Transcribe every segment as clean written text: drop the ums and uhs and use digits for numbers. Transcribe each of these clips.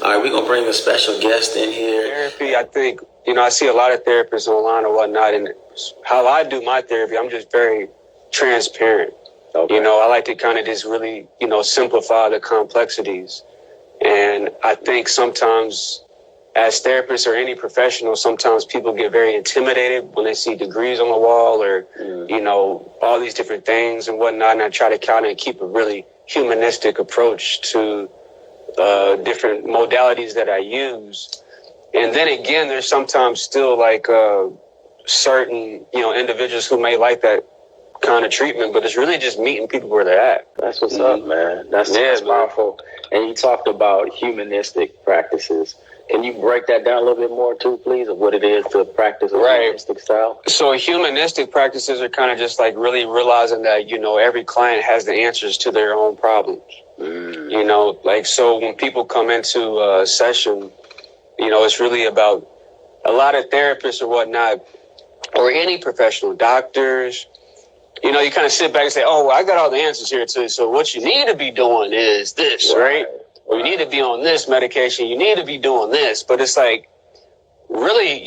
All right, we're going to bring a special guest in here. Therapy, I think, I see a lot of therapists online or whatnot, and how I do my therapy, I'm just very transparent. Okay. I like to kind of just really, simplify the complexities. And I think sometimes as therapists or any professional, sometimes people get very intimidated when they see degrees on the wall or, all these different things and whatnot. And I try to kind of keep a really humanistic approach to different modalities that I use. And then again, there's sometimes still like certain, individuals who may like that kind of treatment, but it's really just meeting people where they're at. That's what's up, man. That's powerful. And you talked about humanistic practices. Can you break that down a little bit more too, please, of what it is to practice a humanistic style? So humanistic practices are kind of just like really realizing that, every client has the answers to their own problems. So when people come into a session, it's really about a lot of therapists or whatnot, or any professional, doctors, you kind of sit back and say, oh, well, I got all the answers here too. So what you need to be doing is this, right? Or you need to be on this medication. You need to be doing this. But it's like, really,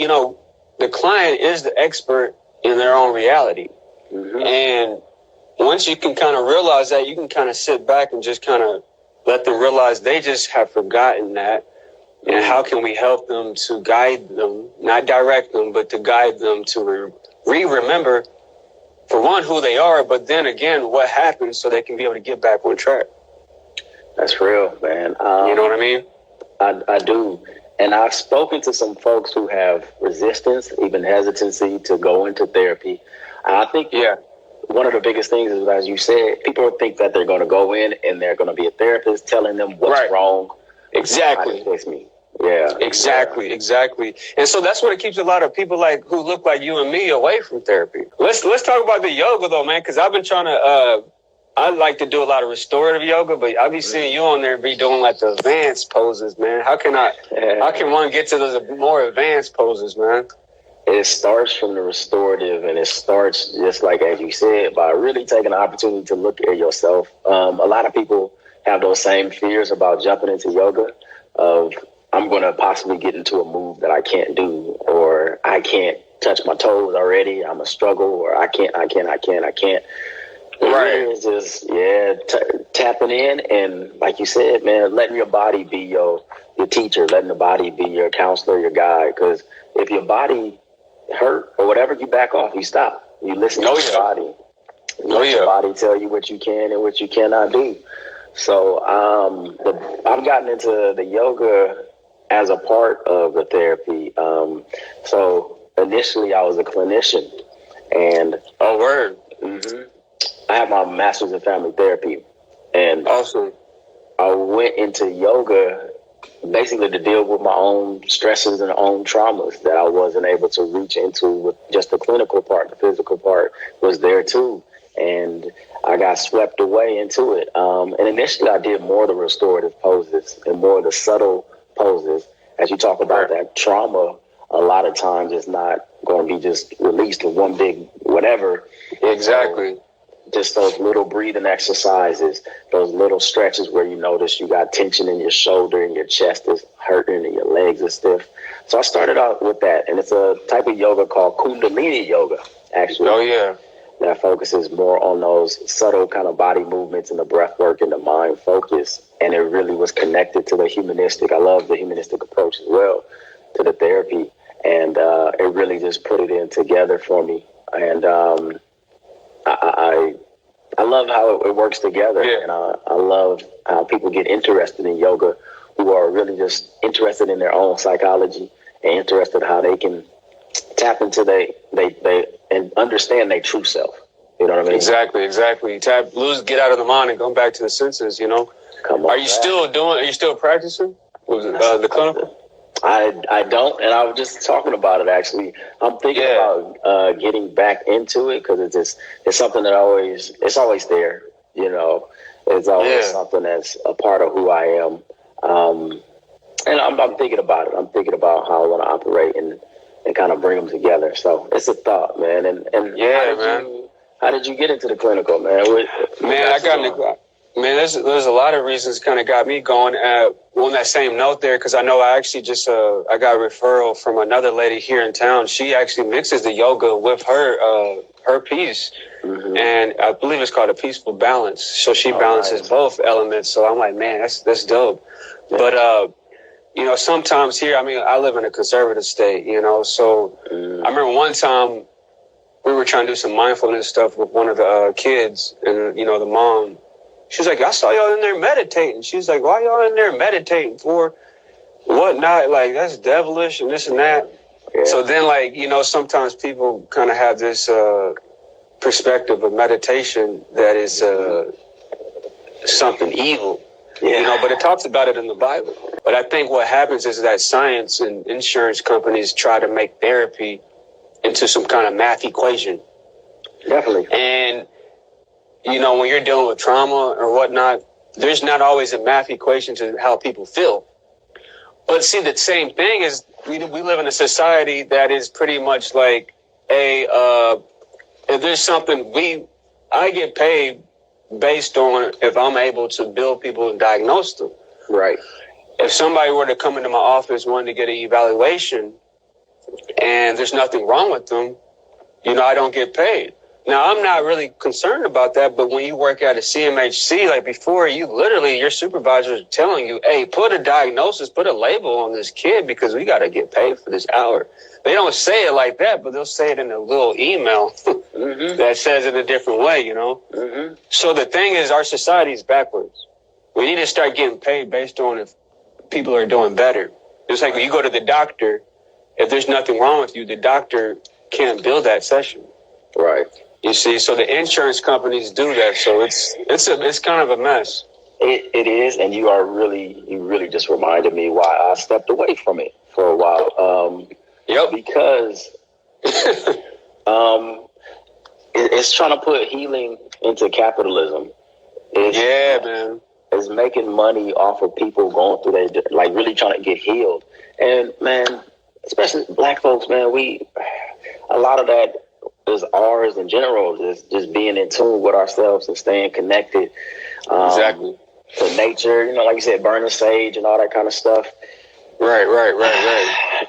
the client is the expert in their own reality. Mm-hmm. And once you can kind of realize that, you can kind of sit back and just kind of let them realize they just have forgotten that. And how can we help them to guide them, not direct them, but to guide them to remember, for one, who they are, but then again, what happened so they can be able to get back on track. That's real, man. You know what I mean? I do. And I've spoken to some folks who have resistance, even hesitancy to go into therapy. I think one of the biggest things is, as you said, people think that they're going to go in and they're going to be a therapist telling them what's wrong. Exactly. How to fix me. Yeah. Exactly. And so that's what it keeps a lot of people who look like you and me away from therapy. Let's talk about the yoga though, man, because I've been trying to I like to do a lot of restorative yoga, but I'll be seeing you on there be doing like the advanced poses, man. How can one get to those more advanced poses, man? It starts from the restorative, and it starts just like, as you said, by really taking the opportunity to look at yourself. A lot of people have those same fears about jumping into yoga of, I'm going to possibly get into a move that I can't do, or I can't touch my toes already. I'm a struggle, or I can't. Right. It's just, tapping in, and like you said, man, letting your body be your teacher, letting the body be your counselor, your guide. Because if your body hurt or whatever, you back off, you stop. You listen to your body. Let your body tell you what you can and what you cannot do. So I've gotten into the yoga as a part of the therapy. So initially I was a clinician, and I have my master's in family therapy, and awesome. I went into yoga basically to deal with my own stresses and own traumas that I wasn't able to reach into with just the clinical part. The physical part was there too, and I got swept away into it. And initially I did more of the restorative poses and more of the subtle poses. As you talk about that trauma, a lot of times it's not going to be just released to one big whatever. Exactly. So, just those little breathing exercises, those little stretches where you notice you got tension in your shoulder and your chest is hurting and your legs are stiff. So I started out with that, and it's a type of yoga called Kundalini yoga, actually. Oh, yeah. That focuses more on those subtle kind of body movements and the breath work and the mind focus. And it really was connected to the humanistic. I love the humanistic approach as well to the therapy. And it really just put it in together for me. And I love how it works together. Yeah. And I love how people get interested in yoga who are really just interested in their own psychology and interested how they can tap into they and understand their true self. You know what I mean? Exactly. Get out of the mind and go back to the senses, Come on. Are you still practicing? The clinical? I don't, and I was just talking about it actually. I'm thinking about getting back into it because it's something that it's always there. It's always something that's a part of who I am. And I'm thinking about it. I'm thinking about how I want to operate and kind of bring them together. So it's a thought, man. And man. How did you get into the clinical, man? I got Man, there's a lot of reasons kind of got me going. On that same note there, because I know I actually just I got a referral from another lady here in town. She actually mixes the yoga with her piece, and I believe it's called a peaceful balance. So she balances both elements. So I'm like, man, that's dope. Yeah. But you know, sometimes here, I mean, I live in a conservative state, you know, so I remember one time we were trying to do some mindfulness stuff with one of the kids, and you know, the mom. She's like, I saw y'all in there meditating. She's like, why y'all in there meditating for? Whatnot? Like, that's devilish and this and that. Yeah. So then, like, you know, sometimes people kind of have this perspective of meditation that is something evil, you know, but it talks about it in the Bible. But I think what happens is that science and insurance companies try to make therapy into some kind of math equation. Definitely. And you know, when you're dealing with trauma or whatnot, there's not always a math equation to how people feel. But see, the same thing is we live in a society that is pretty much like if there's something I get paid based on if I'm able to bill people and diagnose them. Right. If somebody were to come into my office wanting to get an evaluation and there's nothing wrong with them, you know, I don't get paid. Now, I'm not really concerned about that, but when you work at a CMHC, like before, your supervisor is telling you, hey, put a diagnosis, put a label on this kid because we got to get paid for this hour. They don't say it like that, but they'll say it in a little email that says it a different way, you know? So the thing is, our society is backwards. We need to start getting paid based on if people are doing better. Just like when you go to the doctor, if there's nothing wrong with you, the doctor can't bill that session. Right. You see, so the insurance companies do that. So it's kind of a mess. It is, and you really just reminded me why I stepped away from it for a while. Because it's trying to put healing into capitalism. Man. It's making money off of people going through their, like, really trying to get healed. And man, especially black folks, man, a lot of that is ours in general, just being in tune with ourselves and staying connected Exactly. to nature, you know, like you said, burning sage and all that kind of stuff. Right.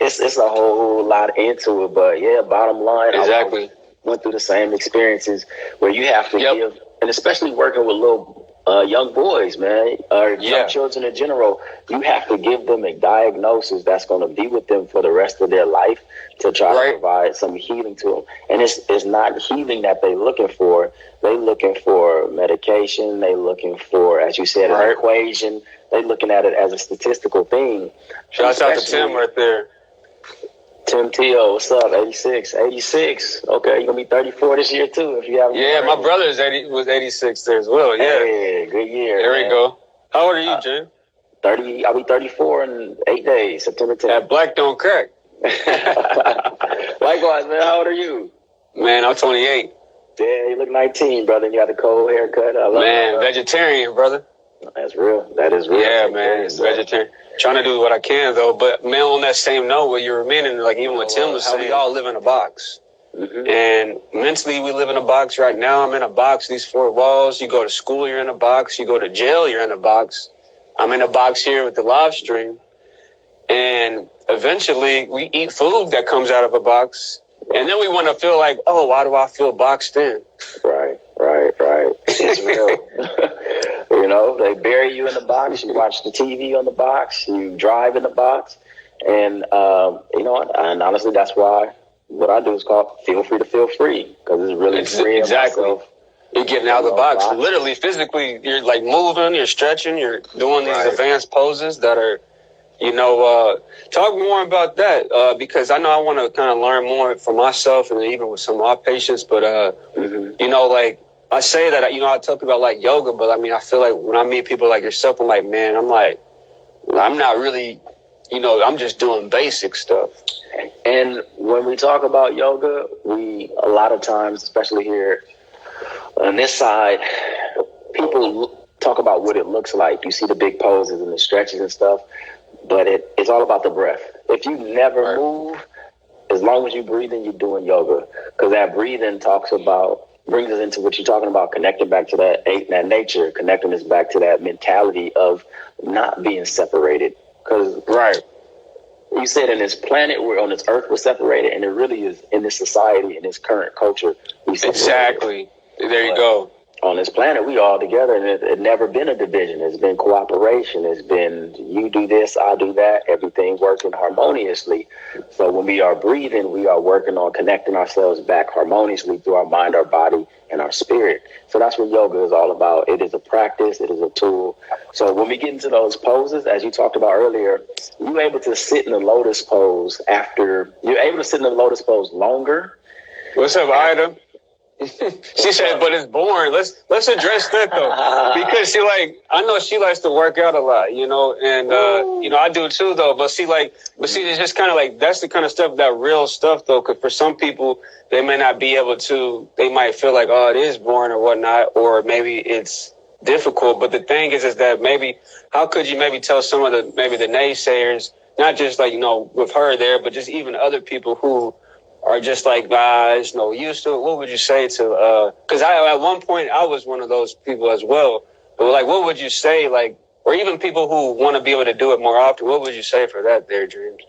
It's a whole lot into it, but yeah, bottom line, Exactly. I went through the same experiences where you have to give, and especially working with little young boys, man, or young children in general, you have to give them a diagnosis that's going to be with them for the rest of their life to try to provide some healing to them. And it's not healing that they're looking for. They're looking for medication. They're looking for, as you said, an equation. They're looking at it as a statistical thing. Shout out to Tim right there. Tim Tio, what's up? 86. Okay, you're going to be 34 this year, too, if you haven't. Yeah, my brother was 86 there as well, Hey, good year. There we go. How old are you, Jim? 30. I'll be 34 in 8 days, September 10th. That black don't crack. Likewise, man, how old are you? Man, I'm 28. Yeah, you look 19, brother, and you got the cold haircut. I love it. Vegetarian, brother. That's real. That is real. Yeah, man, it's vegetarian. Trying to do what I can, though. But, man, on that same note, what you were meaning, like even what Tim was saying, we all live in a box. And mentally, we live in a box right now. I'm in a box, these four walls. You go to school, you're in a box. You go to jail, you're in a box. I'm in a box here with the live stream. And eventually, we eat food that comes out of a box. And then we want to feel like, oh, why do I feel boxed in? Right. It's real. You know, they bury you in the box. You watch the TV on the box. You drive in the box. And, you know, and honestly, that's why what I do is called feel free to feel free. Because it's really free. Exactly. Myself. You're getting out of the box. Literally, physically, you're like moving, you're stretching, you're doing these advanced poses that are, you know, talk more about that because I know I want to kind of learn more for myself and even with some of my patients. But, you know, like I say that, you know, I tell people I like yoga, but I mean, I feel like when I meet people like yourself, I'm like, man, I'm not really, you know, I'm just doing basic stuff. And when we talk about yoga, a lot of times, especially here on this side, people talk about what it looks like. You see the big poses and the stretches and stuff, but it's all about the breath. If you never move, as long as you breathe in, you're doing yoga. Because that breathing talks about brings us into what you're talking about, connecting back to that nature, connecting us back to that mentality of not being separated. Because you said in this planet, we're on this earth, we're separated, and it really is in this society, in this current culture. Exactly. There you go. On this planet, we all together, and it's never been a division. It's been cooperation. It's been you do this, I do that, everything working harmoniously. So when we are breathing, we are working on connecting ourselves back harmoniously through our mind, our body, and our spirit. So that's what yoga is all about. It is a practice. It is a tool. So when we get into those poses, as you talked about earlier, you're able to sit in the lotus pose you're able to sit in the lotus pose longer. What's up, Ida? She said, but it's boring. Let's address that though, because I know she likes to work out a lot, and I do too though. But it's just kind of that's the kind of stuff, that real stuff though. Because for some people, they may not be able to. They might feel like, oh, it is boring or whatnot, or maybe it's difficult. But the thing is that maybe how could you maybe tell some of the naysayers, not just with her there, but just even other people who are just it's no use to it. What would you say to, because at one point I was one of those people as well. But what would you say, or even people who want to be able to do it more often, what would you say for that there, James?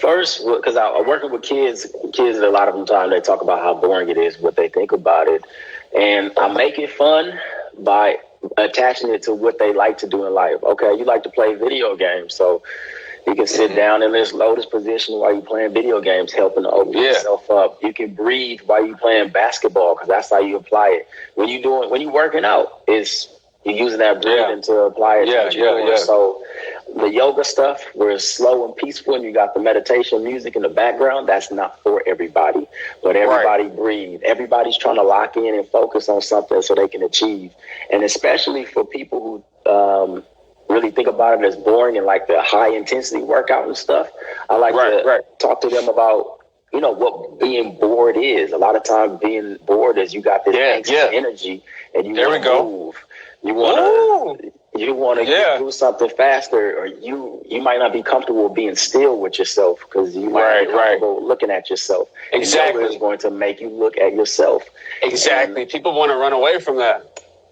First, because I'm working with kids a lot of the time, they talk about how boring it is, what they think about it. And I make it fun by attaching it to what they like to do in life. Okay, you like to play video games, so you can sit down in this lotus position while you're playing video games, helping to open yourself up. You can breathe while you're playing basketball, because that's how you apply it. When you're working out, you're using that breathing to apply it to what you're doing. So the yoga stuff, where it's slow and peaceful, and you got the meditation music in the background, that's not for everybody. But everybody breathe. Everybody's trying to lock in and focus on something so they can achieve. And especially for people who really think about it as boring and like the high intensity workout and stuff, I like to talk to them about, what being bored is. A lot of times being bored is you got this extra energy and you want to move. You want to get through something faster, or you might not be comfortable being still with yourself because you might be comfortable looking at yourself. Exactly. Yoga is going to make you look at yourself. Exactly. And people want to run away from that.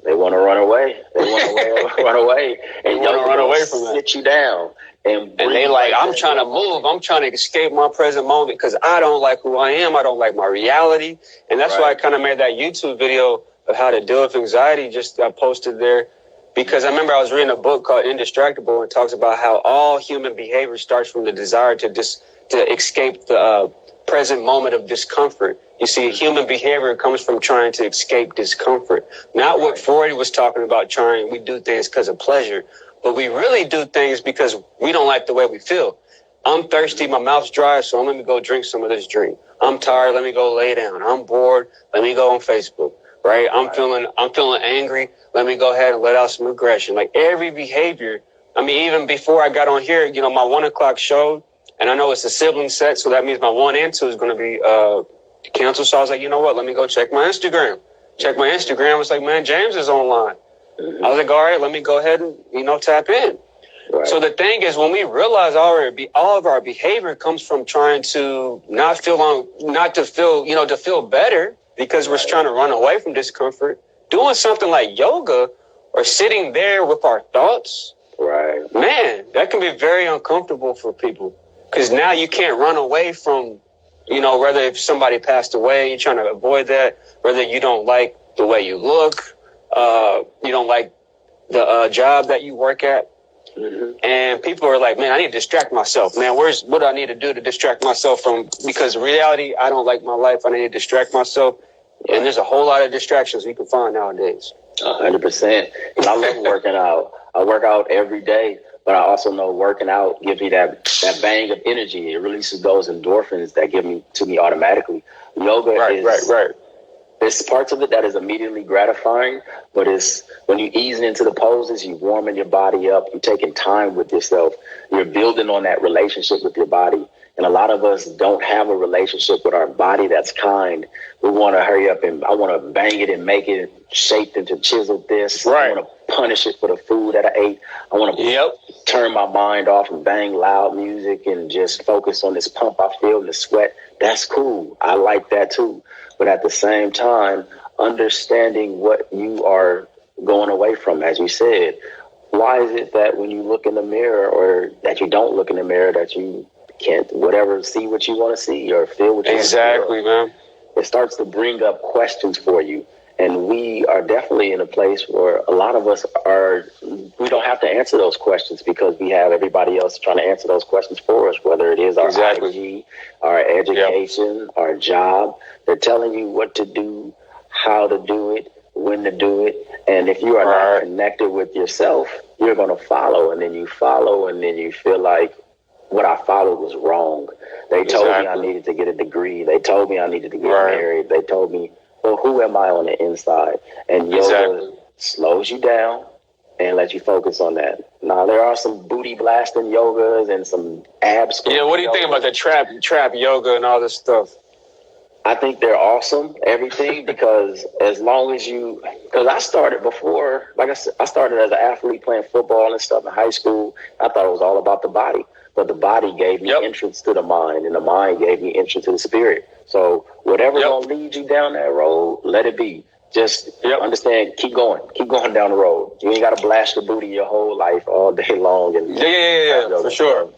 They want to run away. They want to run away. And they want to run away from that. Sit you down. And they I'm trying to move. I'm trying to escape my present moment because I don't like who I am. I don't like my reality. And that's why I kind of made that YouTube video of how to deal with anxiety. Just I posted there because I remember I was reading a book called Indistractable, and it talks about how all human behavior starts from the desire to escape the present moment of discomfort. You see, human behavior comes from trying to escape discomfort. Not what Freud was talking about, we do things because of pleasure, but we really do things because we don't like the way we feel. I'm thirsty, my mouth's dry, so I'm going to go drink some of this drink. I'm tired, let me go lay down. I'm bored, let me go on Facebook, right? I'm feeling angry, let me go ahead and let out some aggression. Like every behavior, even before I got on here, my 1 o'clock show, and I know it's a sibling set, so that means my 1 and 2 is going to be canceled. So I was like, you know what? Let me go check my Instagram. Check my Instagram. I was like, man, James is online. I was like, all right, let me go ahead and, tap in. Right. So the thing is, when we realize all of our behavior comes from trying to to feel better because we're trying to run away from discomfort, doing something like yoga or sitting there with our thoughts, man, that can be very uncomfortable for people. Because now you can't run away from, whether if somebody passed away, you're trying to avoid that, whether you don't like the way you look, you don't like the job that you work at. Mm-hmm. And people are like, man, I need to distract myself. Man, what do I need to do to distract myself from? Because in reality, I don't like my life. I need to distract myself. And there's a whole lot of distractions you can find nowadays. 100%. And I love working out. I work out every day. But I also know working out gives me that bang of energy. It releases those endorphins that give to me automatically. Yoga there's parts of it that is immediately gratifying, but it's when you ease into the poses, you warming your body up, you're taking time with yourself, you're building on that relationship with your body. And a lot of us don't have a relationship with our body that's kind. We want to hurry up and I want to bang it and make it shaped into chiseled this. Right. I want to punish it for the food that I ate. I want to turn my mind off and bang loud music and just focus on this pump I feel and the sweat. That's cool. I like that too. But at the same time, understanding what you are going away from, as you said, why is it that when you look in the mirror or that you don't look in the mirror that you can't see what you want to see or feel what you want to feel? Exactly, man. It starts to bring up questions for you. And we are definitely in a place where a lot of us we don't have to answer those questions because we have everybody else trying to answer those questions for us, whether it is our IG, our education, our job. They're telling you what to do, how to do it, when to do it. And if you are not connected with yourself, you're going to follow, and then you follow, and then you feel like what I followed was wrong. They told me I needed to get a degree. They told me I needed to get married. They told me, well, who am I on the inside? And yoga slows you down and lets you focus on that. Now, there are some booty blasting yogas and some abs. Yeah, what do you think about the trap yoga and all this stuff? I think they're awesome, everything, because as long as because I started before, like I said, I started as an athlete playing football and stuff in high school. I thought it was all about the body, but the body gave me entrance to the mind, and the mind gave me entrance to the spirit. So whatever's going to lead you down that road, let it be. Just understand, keep going down the road. You ain't got to blast your booty your whole life all day long. And for sure.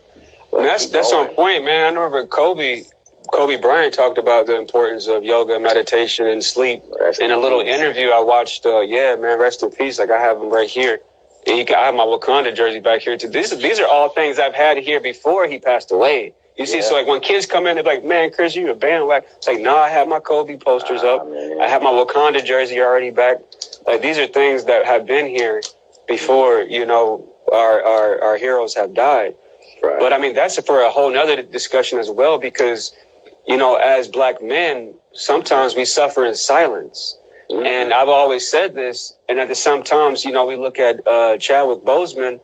That's on point, man. I remember Kobe Bryant talked about the importance of yoga, meditation, and sleep. In a little interview I watched, rest in peace. Like I have him right here. And I have my Wakanda jersey back here too. These are all things I've had here before he passed away. You see, so like when kids come in, they're like, man, Chris, you a bandwagon. It's like, no, I have my Kobe posters up. Man. I have my Wakanda jersey already back. Like these are things that have been here before, our heroes have died. Right. But I mean, that's for a whole nother discussion as well, because, as black men, sometimes we suffer in silence. Mm-hmm. And I've always said this. And at the same times, we look at Chadwick Boseman.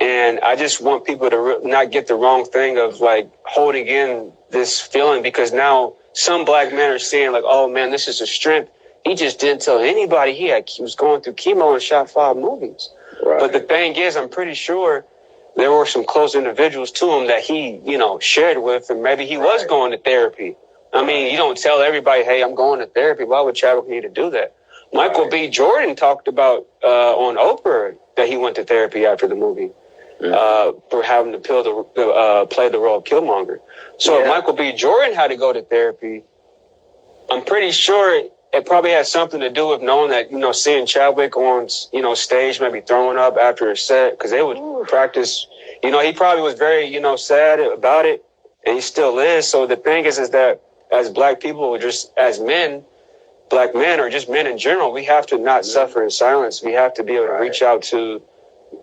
And I just want people to not get the wrong thing of like holding in this feeling, because now some black men are saying like, oh man, this is a strength. He just didn't tell anybody he was going through chemo and shot 5 movies. Right. But the thing is, I'm pretty sure there were some close individuals to him that he, shared with, and maybe he was going to therapy. I mean, you don't tell everybody, hey, I'm going to therapy. Why would Chadwick need to do that? Michael B. Jordan talked about on Oprah that he went to therapy after the movie. For having to play the role of Killmonger. So if Michael B. Jordan had to go to therapy, I'm pretty sure it probably has something to do with knowing that, seeing Chadwick on, stage, maybe throwing up after a set, because they would practice. He probably was very, sad about it, and he still is. So the thing is that as black people, or just as men, black men, or just men in general, we have to not suffer in silence. We have to be able to reach out to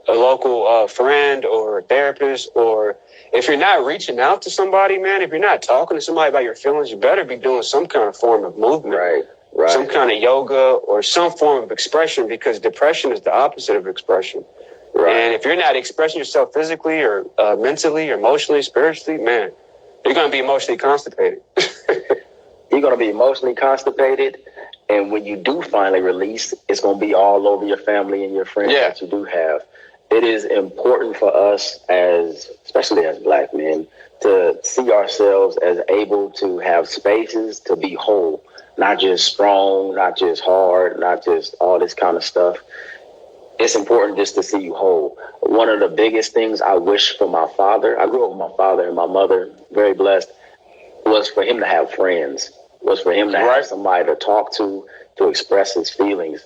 a local friend or a therapist, or if you're not reaching out to somebody, man, if you're not talking to somebody about your feelings, you better be doing some kind of form of movement, some kind of yoga or some form of expression, because depression is the opposite of expression. And if you're not expressing yourself physically or mentally or emotionally, spiritually, man, you're going to be emotionally constipated. You're going to be emotionally constipated. And when you do finally release, it's going to be all over your family and your friends that you do have. It is important for us, especially as black men, to see ourselves as able to have spaces to be whole, not just strong, not just hard, not just all this kind of stuff. It's important just to see you whole. One of the biggest things I wish for my father, I grew up with my father and my mother, very blessed, was for him to have friends, was for him to have somebody to talk to express his feelings.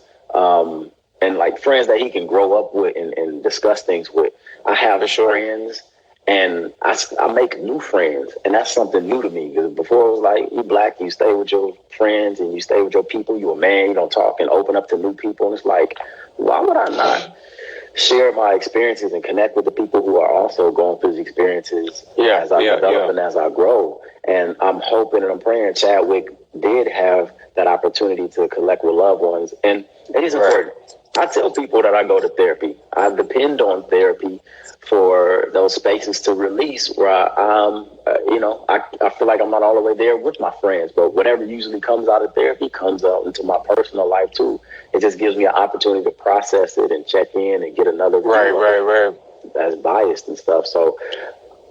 And like friends that he can grow up with and discuss things with. I have friends, and I make new friends, and that's something new to me, because before it was like, you black, you stay with your friends and you stay with your people, you a man, you don't talk and open up to new people. And it's like, why would I not share my experiences and connect with the people who are also going through these experiences as I develop and as I grow? And I'm hoping and I'm praying Chadwick did have that opportunity to connect with loved ones. And it is important. I tell people that I go to therapy. I depend on therapy for those spaces to release where I feel like I'm not all the way there with my friends, but whatever usually comes out of therapy comes out into my personal life too. It just gives me an opportunity to process it and check in and get another view Right. that's biased and stuff. So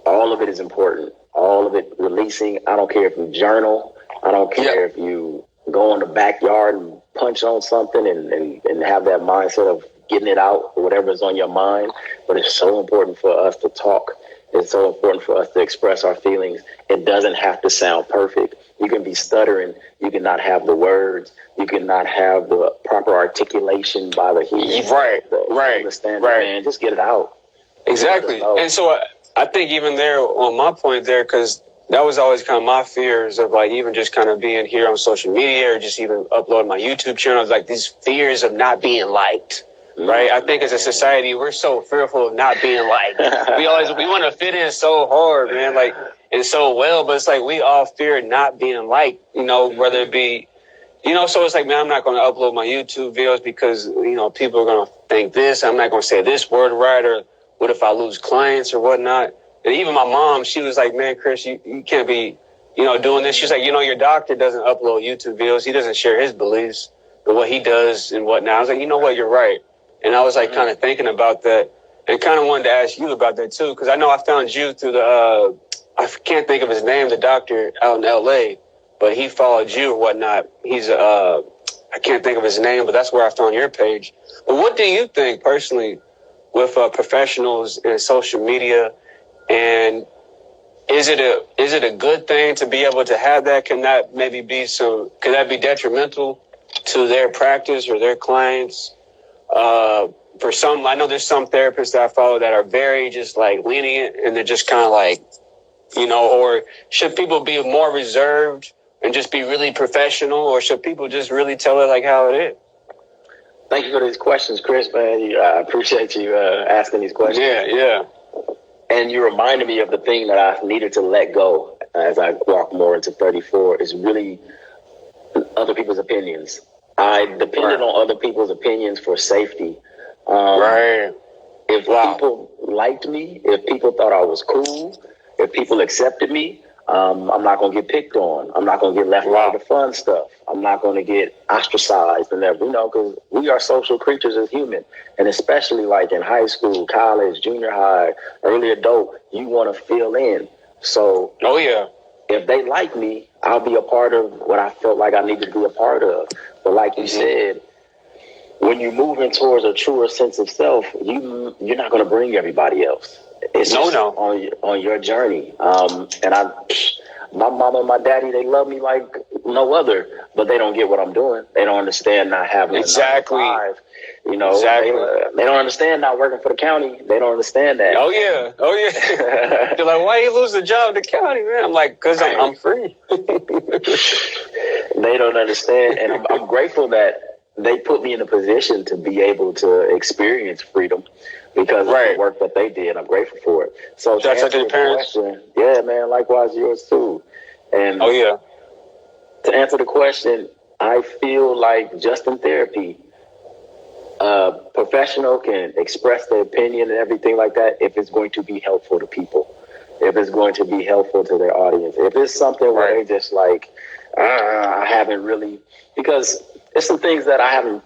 all of it is important. All of it releasing. I don't care if you journal. I don't care if you go in the backyard and punch on something and have that mindset of getting it out or whatever is on your mind. But it's so important for us to talk. It's so important for us to express our feelings. It doesn't have to sound perfect. You can be stuttering. You can not have the words. You can not have the proper articulation by the hearing. Right. Man, just get it out. Exactly. And so I think even there on my point there, because that was always kind of my fears of like even just kind of being here on social media or just even uploading my YouTube channel, like these fears of not being liked. Right. I think as a society, we're so fearful of not being liked. we want to fit in so hard, man, like and so well, but it's like we all fear not being liked, whether it be, so it's like, man, I'm not going to upload my YouTube videos because, people are going to think this. I'm not going to say this word right, or what if I lose clients or whatnot? And even my mom, she was like, man, Chris, you can't be, doing this. She's like, your doctor doesn't upload YouTube videos. He doesn't share his beliefs and what he does and whatnot. I was like, you know what, you're right. And I was like kind of thinking about that and kind of wanted to ask you about that too, because I know I found you through I can't think of his name, the doctor out in LA, but he followed you or whatnot. He's I can't think of his name, but that's where I found your page. But what do you think personally with professionals in social media, and is it a good thing to be able to have that? Could that be detrimental to their practice or their clients? For some, I know there's some therapists that I follow that are very just like lenient, and they're just kind of like, or should people be more reserved and just be really professional, or should people just really tell it like how it is? Thank you for these questions, Chris, man. I appreciate you asking these questions. Yeah. And you reminded me of the thing that I needed to let go as I walk more into 34 is really other people's opinions. I depended on other people's opinions for safety. If people liked me, if people thought I was cool, if people accepted me, I'm not going to get picked on. I'm not going to get left out of the fun stuff. I'm not going to get ostracized and everything, because we are social creatures as human. And especially like in high school, college, junior high, early adult, you want to fill in. So if they like me, I'll be a part of what I felt like I needed to be a part of. But like you said, when you're moving towards a truer sense of self, you're not going to bring everybody else. It's on your journey. My mama and my daddy, they love me like no other, but they don't get what I'm doing. They don't understand not having a 9 to 5. They don't understand not working for the county. They don't understand that. Oh yeah. They're like, why you lose the job to county, man? I'm like, because I'm free. They don't understand, and I'm grateful that they put me in a position to be able to experience freedom because of the work that they did. I'm grateful for it. So to answer your question, yeah, man, likewise yours too. And to answer the question, I feel like just in therapy, a professional can express their opinion and everything like that if it's going to be helpful to people, if it's going to be helpful to their audience. If it's something where they just like, I haven't really, because it's some things that I haven't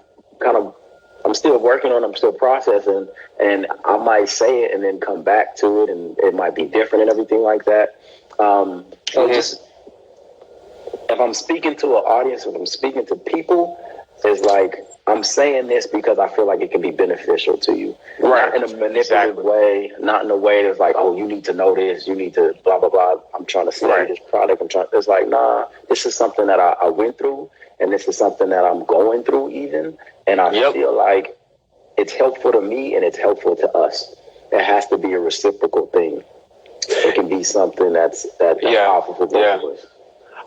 I'm still working on, I'm still processing, and I might say it and then come back to it, and it might be different and everything like that. So just, if I'm speaking to an audience, if I'm speaking to people, it's like, I'm saying this because I feel like it can be beneficial to you. Not in a manipulative way, not in a way that's like, oh, you need to know this, you need to blah, blah, blah. I'm trying to sell this product. It's like, nah, this is something that I went through, and this is something that I'm going through even. And I feel like it's helpful to me and it's helpful to us. It has to be a reciprocal thing. It can be something that's powerful for both of us.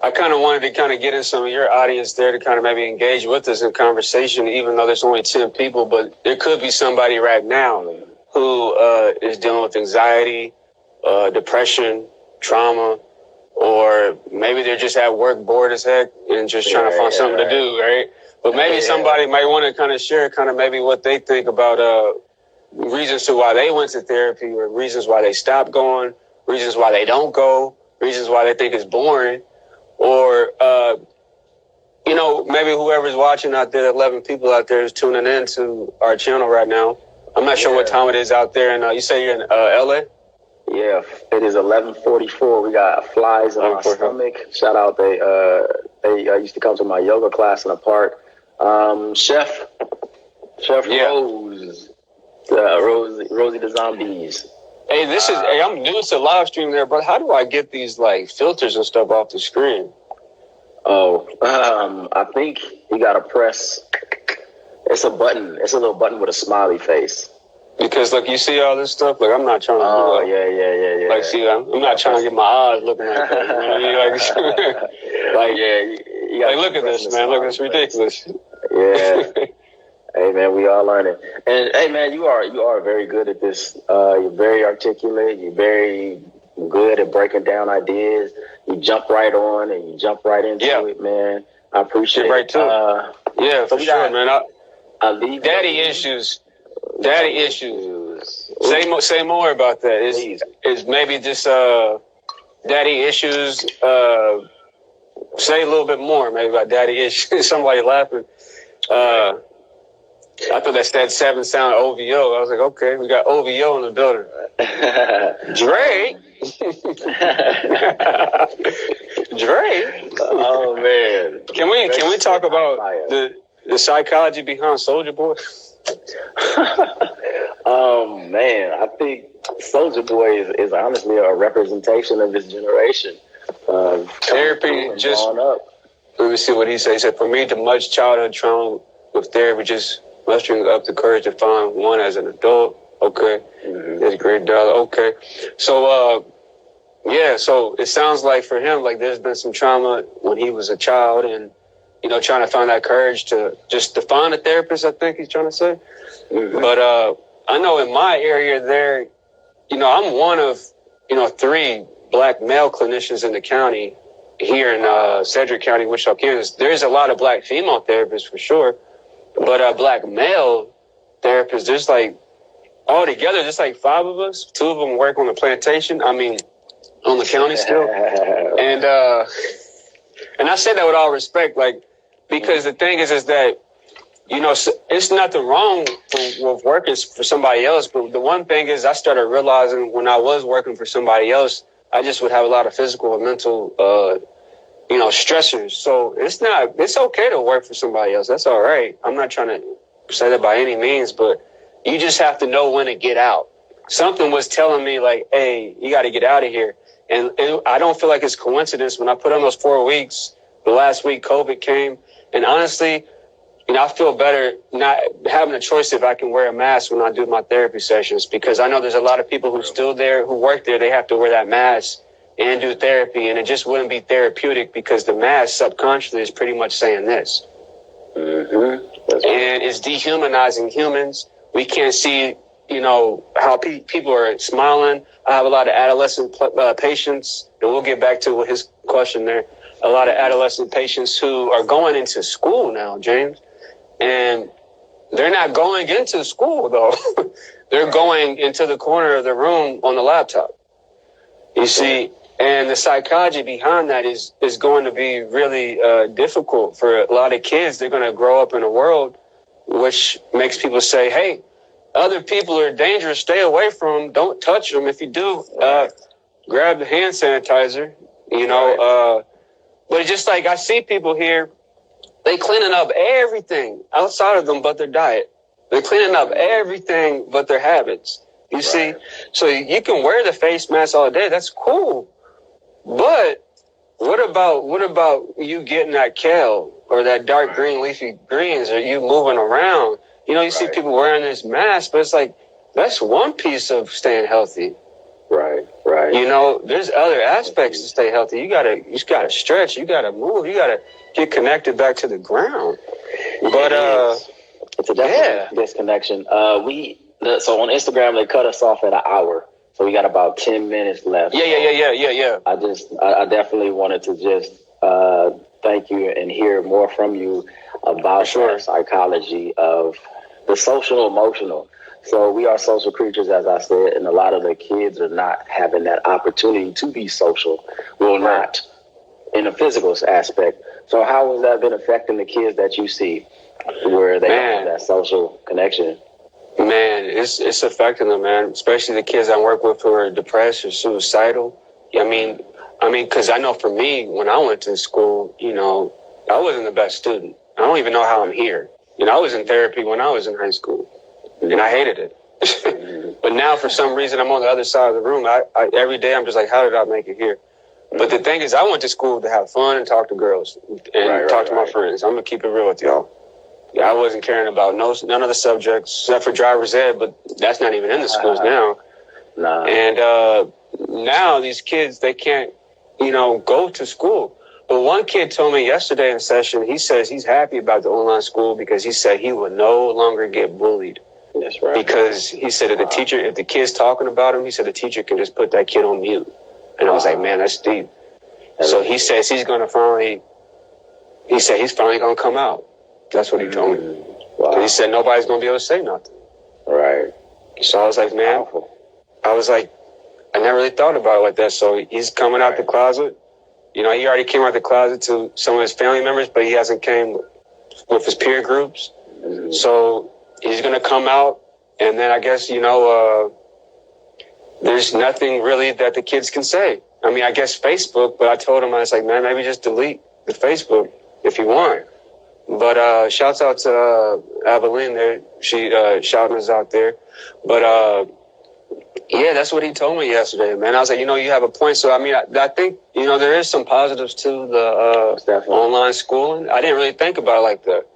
I kind of wanted to kind of get in some of your audience there to kind of maybe engage with us in conversation, even though there's only 10 people, but there could be somebody right now who is dealing with anxiety, depression, trauma, or maybe they're just at work bored as heck and just trying to find something to do, right? But maybe somebody might want to kind of share kind of maybe what they think about reasons to why they went to therapy, or reasons why they stopped going, reasons why they don't go, reasons why they think it's boring, or maybe whoever's watching out there, 11 people out there is tuning in to our channel right now. I'm not sure what time it is out there, and you say you're in LA? Yeah, it is 11:44. We got flies in my stomach. Shout out, they used to come to my yoga class in the park. Chef Rose, Rosie the Zombies. Hey, I'm new to live stream there, but how do I get these like filters and stuff off the screen? I think you gotta press. It's a button. It's a little button with a smiley face. Because like you see all this stuff, like I'm not trying to. Oh yeah. Like see, I'm not trying to get my eyes looking like that. You know what I mean? You look at this, man. Look, it's ridiculous. Yeah. Hey man, we all learning. And hey man, you are very good at this. You're very articulate. You're very good at breaking down ideas. You jump right on and you jump right into it, man. I appreciate it. Right too. Yeah, for sure, man. Daddy issues. Say more about that. Is maybe just daddy issues. Say a little bit more, maybe about daddy issues. Somebody laughing. I thought that 7 sounded OVO. I was like, okay, we got OVO in the building. Drake. Drake. Oh man. Can we talk about the psychology behind Soulja Boy? Man, I think Soulja Boy is honestly a representation of this generation. Therapy just. Let me see what he said. He said, for me, the much childhood trauma with therapy just mustering up the courage to find one as an adult. Okay. That's great, dollar. Okay. So, so it sounds like for him, like there's been some trauma when he was a child and, trying to find that courage to just find a therapist, I think he's trying to say. But I know in my area there, I'm one of, 3 black male clinicians in the county here in Cedric County, Wichita, Kansas. There's a lot of black female therapists for sure. But black male therapists, there's like altogether, there's like 5 of us. 2 of them work on the plantation. I mean, on the county still. And I say that with all respect, like, because the thing is that, it's nothing wrong with working for somebody else. But the one thing is I started realizing when I was working for somebody else, I just would have a lot of physical and mental, stressors. So it's okay to work for somebody else. That's all right. I'm not trying to say that by any means, but you just have to know when to get out. Something was telling me like, hey, you got to get out of here. And I don't feel like it's coincidence. When I put on those 4 weeks, the last week COVID came. And honestly, I feel better not having a choice if I can wear a mask when I do my therapy sessions, because I know there's a lot of people who still there, who work there. They have to wear that mask and do therapy, and it just wouldn't be therapeutic because the mask subconsciously is pretty much saying this. And it's dehumanizing humans. We can't see, how people are smiling. I have a lot of adolescent patients, and we'll get back to his question there. A lot of adolescent patients who are going into school now, James, and they're not going into school, though. They're going into the corner of the room on the laptop. You see, and the psychology behind that is going to be really difficult for a lot of kids. They're going to grow up in a world which makes people say, hey, other people are dangerous. Stay away from them. Don't touch them. If you do, grab the hand sanitizer, but it's just like I see people here, they cleaning up everything outside of them but their diet. They're cleaning up everything but their habits. You see? So you can wear the face mask all day. That's cool. But what about you getting that kale or that dark green leafy greens, or you moving around? You see people wearing this mask, but it's like, that's one piece of staying healthy. Right. There's other aspects to stay healthy. You just gotta stretch. You gotta move. You gotta get connected back to the ground. But it's a definite disconnection. So on Instagram they cut us off at an hour, so we got about 10 minutes left. Yeah. I definitely wanted to just thank you and hear more from you. about that psychology of the social emotional. So we are social creatures, as I said, and a lot of the kids are not having that opportunity to be social. Well, not in a physical aspect. So how has that been affecting the kids that you see where they don't have that social connection? Man, it's affecting them, man. Especially the kids I work with who are depressed or suicidal. I mean, because I know for me, when I went to school, you know, I wasn't the best student. I don't even know how I'm here. You know, I was in therapy when I was in high school, and I hated it. But now, for some reason, I'm on the other side of the room. I every day I'm just like, how did I make it here? But the thing is, I went to school to have fun and talk to girls and talk to my friends. I'm gonna keep it real with y'all. I wasn't caring about none of the subjects except for driver's ed, but that's not even in the schools now. Nah. And now these kids, they can't, you know, go to school. But one kid told me yesterday in session, he says he's happy about the online school because he said he would no longer get bullied. That's right. Because he said that the teacher, if the kid's talking about him, he said the teacher can just put that kid on mute. And I was like, man, that's deep. So he says he's finally going to come out. That's what he told me. Wow. He said nobody's going to be able to say nothing. Right. So I was like, man, I never really thought about it like that. So he's coming out the closet. You know, he already came out the closet to some of his family members, but he hasn't came with his peer groups. Mm-hmm. So he's going to come out. And then I guess, you know, there's nothing really that the kids can say. I mean, I guess Facebook, but I told him, I was like, man, maybe just delete the Facebook if you want. But shouts out to Aveline there. She shouting us out there. But yeah, that's what he told me yesterday, man. I was like, you know, you have a point. So, I mean, I think, you know, there is some positives to the online schooling. I didn't really think about it like that.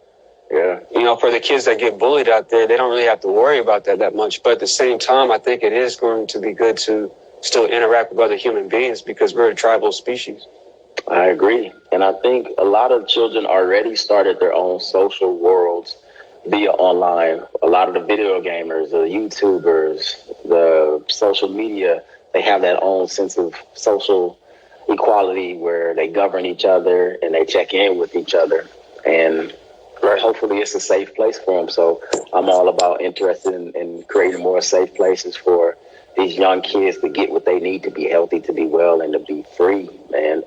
Yeah. You know, for the kids that get bullied out there, they don't really have to worry about that much. But at the same time, I think it is going to be good to still interact with other human beings because we're a tribal species. I agree. And I think a lot of children already started their own social worlds via online. A lot of the video gamers, the YouTubers, the social media, they have that own sense of social equality where they govern each other and they check in with each other. And hopefully it's a safe place for them. So I'm all about interested in creating more safe places for these young kids to get what they need to be healthy, to be well, and to be free. And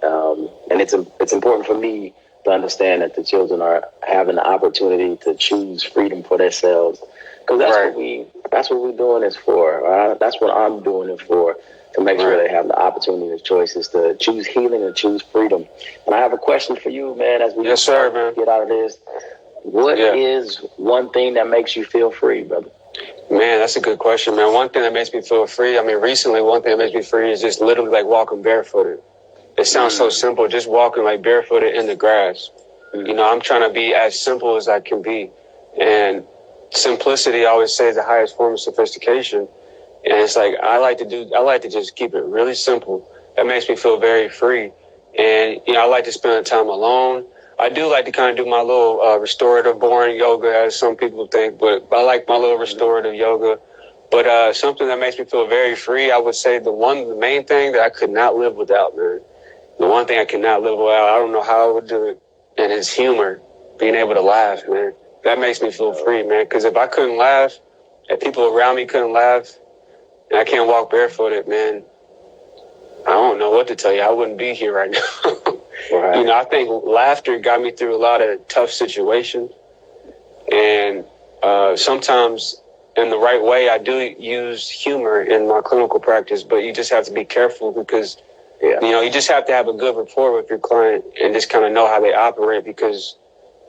it's important for me to understand that the children are having the opportunity to choose freedom for themselves, because that's what we're doing this for. That's what I'm doing it for, to make sure they have the opportunity, the choices to choose healing and choose freedom. And I have a question for you, man, as we get out of this. What is one thing that makes you feel free, brother? Man, that's a good question, man. One thing that makes me feel free, I mean, recently, one thing that makes me free is just literally like walking barefooted. It sounds so simple, just walking like barefooted in the grass. You know, I'm trying to be as simple as I can be. And simplicity, I always say, is the highest form of sophistication. And it's like, I like to just keep it really simple. That makes me feel very free. And, you know, I like to spend time alone. I do like to kind of do my little restorative, boring yoga, as some people think, but I like my little restorative yoga. But something that makes me feel very free, I would say the main thing that I could not live without, man. The one thing I cannot live without, I don't know how I would do it, and it's humor, being able to laugh, man. That makes me feel free, man, because if I couldn't laugh, if people around me couldn't laugh, and I can't walk barefooted, man, I don't know what to tell you. I wouldn't be here right now. Right. You know, I think laughter got me through a lot of tough situations. And sometimes in the right way, I do use humor in my clinical practice, but you just have to be careful because, you know, you just have to have a good rapport with your client and just kind of know how they operate, because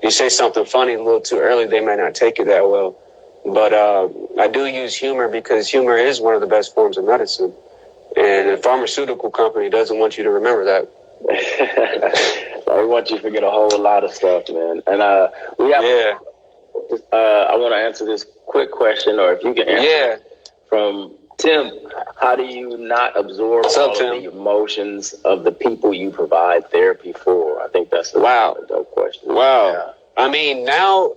you say something funny a little too early, they may not take it that well. But I do use humor because humor is one of the best forms of medicine. And a pharmaceutical company doesn't want you to remember that. I want you to forget a whole lot of stuff, man. And we have. I want to answer this quick question, or if you can answer from Tim. How do you not absorb all of the emotions of the people you provide therapy for? I think that's a dope question. Wow. Yeah. I mean, now,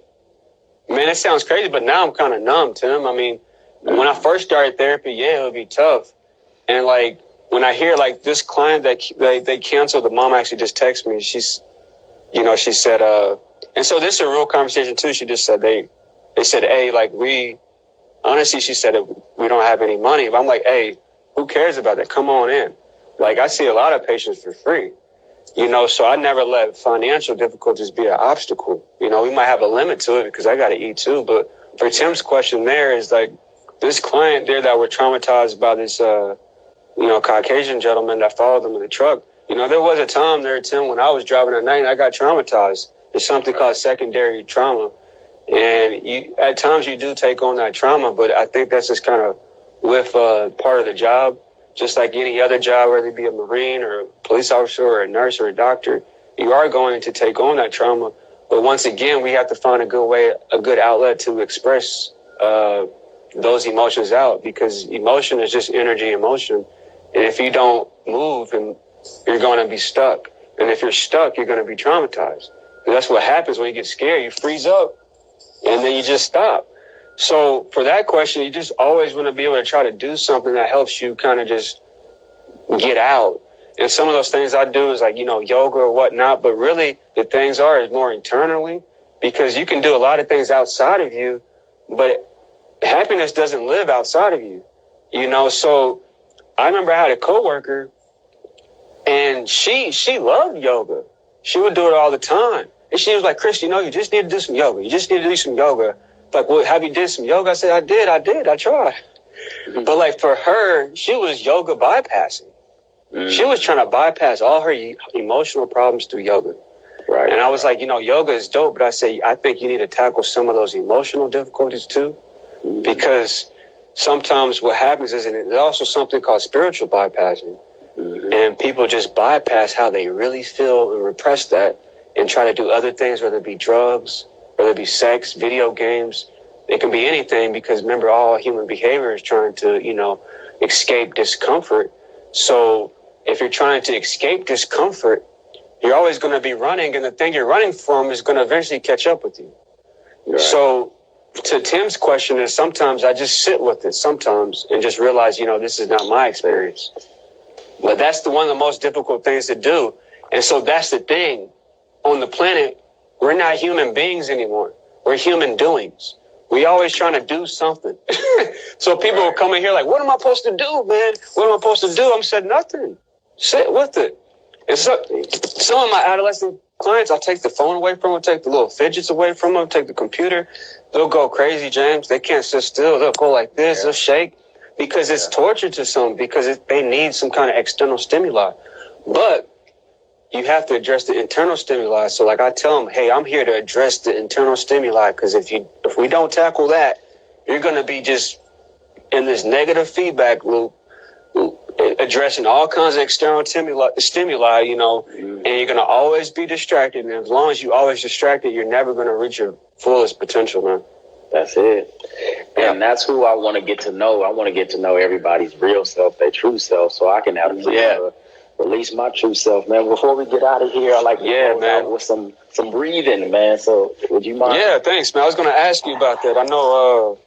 man, it sounds crazy, but now I'm kind of numb, Tim. I mean, when I first started therapy, it would be tough. And like, when I hear like this client that they canceled, the mom actually just texted me. She said, And so this is a real conversation too. She just said they said, hey, like honestly, she said we don't have any money. But I'm like, hey, who cares about that? Come on in. Like, I see a lot of patients for free, so I never let financial difficulties be an obstacle. We might have a limit to it because I got to eat too. But for Tim's question there is like this client there that were traumatized by this, Caucasian gentleman that followed them in the truck. There was a time there, Tim, when I was driving at night and I got traumatized. There's something called secondary trauma. And at times you do take on that trauma, but I think that's just kind of with part of the job. Just like any other job, whether it be a Marine or a police officer or a nurse or a doctor, you are going to take on that trauma. But once again, we have to find a good outlet to express those emotions out, because emotion is just energy in motion. And if you don't move, and you're going to be stuck. And if you're stuck, you're going to be traumatized. And that's what happens when you get scared. You freeze up and then you just stop. So for that question, you just always want to be able to try to do something that helps you kind of just get out. And some of those things I do is like, yoga or whatnot. But really the things is more internally, because you can do a lot of things outside of you, but happiness doesn't live outside of you, So I remember I had a coworker, and she loved yoga. She would do it all the time. And she was like, Chris, you just need to do some yoga. You just need to do some yoga. Like, well, have you did some yoga? I said, I did. I tried. Mm-hmm. But like for her, she was yoga bypassing. Mm-hmm. She was trying to bypass all her emotional problems through yoga. Right. And I was like, yoga is dope, but I say, I think you need to tackle some of those emotional difficulties too. Mm-hmm. Because sometimes what happens is, and there's also something called spiritual bypassing. Mm-hmm. And people just bypass how they really feel and repress that and try to do other things, whether it be drugs, whether it be sex, video games. It can be anything, because remember, all human behavior is trying to, escape discomfort. So if you're trying to escape discomfort, you're always going to be running, and the thing you're running from is going to eventually catch up with you. Right. So to Tim's question is, sometimes I just sit with it sometimes and just realize, this is not my experience. But that's one of the most difficult things to do. And so that's the thing. On the planet, we're not human beings anymore. We're human doings. We always trying to do something. So people will come in here like, what am I supposed to do, man? What am I supposed to do? I'm said nothing. Sit with it. And so some of my adolescent clients, I'll take the phone away from them, take the little fidgets away from them, take the computer. They'll go crazy, James. They can't sit still. They'll go like this. They'll shake, because it's torture to some, because they need some kind of external stimuli. But you have to address the internal stimuli. So like I tell them, hey, I'm here to address the internal stimuli, because if we don't tackle that, you're going to be just in this negative feedback loop, addressing all kinds of external stimuli, and you're going to always be distracted. And as long as you always distracted, you're never going to reach your fullest potential, man. That's it. And that's who I want to get to know. I want to get to know everybody's real self, their true self, so I can have release my true self, man. Before we get out of here, I like to close out with some breathing, man. So would you mind? Yeah, thanks, man. I was going to ask you about that. I know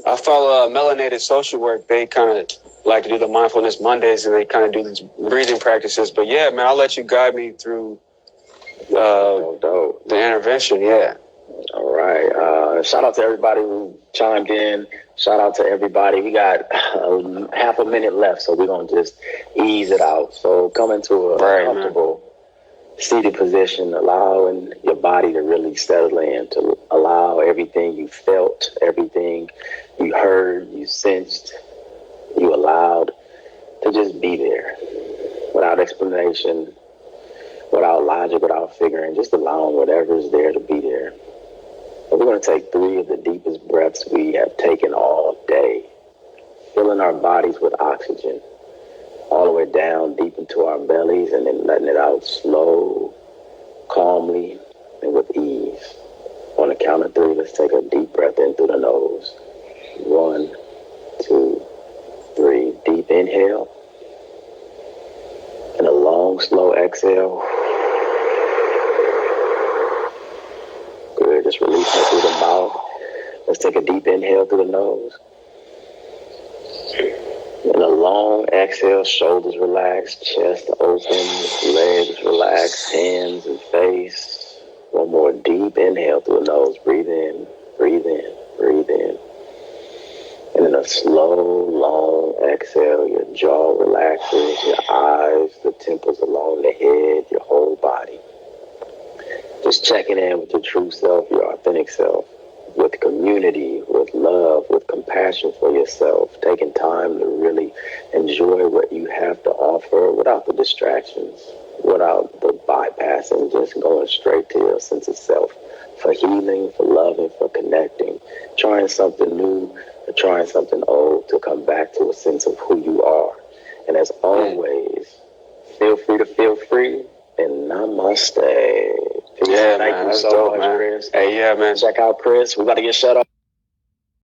I follow Melanated Social Work. They kind of like to do the Mindfulness Mondays, and they kind of do these breathing practices. But yeah, man, I'll let you guide me through the intervention. Yeah. All right. Shout out to everybody who chimed in. Shout out to everybody. We got half a minute left, so we're going to just ease it out. So come into a comfortable seated position, allowing your body to really settle in, to allow everything you felt, everything you heard, you sensed, you allowed to just be there without explanation, without logic, without figuring, just allowing whatever is there to be there. And we're going to take 3 of the deepest breaths we have taken all day, filling our bodies with oxygen all the way down deep into our bellies, and then letting it out slow, calmly, and with ease. On the count of 3, let's take a deep breath in through the nose. 1, 2, 3. Deep inhale. And a long, slow exhale. Good. Just releasing it through the mouth. Let's take a deep inhale through the nose. And a long exhale, shoulders relaxed, chest open, legs relaxed, hands and face One more deep inhale through the nose. Breathe in, breathe in, breathe in. And then a slow, long exhale. Your jaw relaxes, your eyes, the temples along the head, your whole body. Just checking in with your true self, your authentic self, with community, with love, with compassion for yourself, taking time to really enjoy what you have to offer without the distractions, without the bypassing, just going straight to your sense of self for healing, for loving, for connecting, trying something new or trying something old to come back to a sense of who you are. And as always, feel free to feel free and namaste. Peace. Yeah, Thank man, you that's so dope, much, man. Chris. Hey, yeah, man. Check out Chris. We're about to get shut off.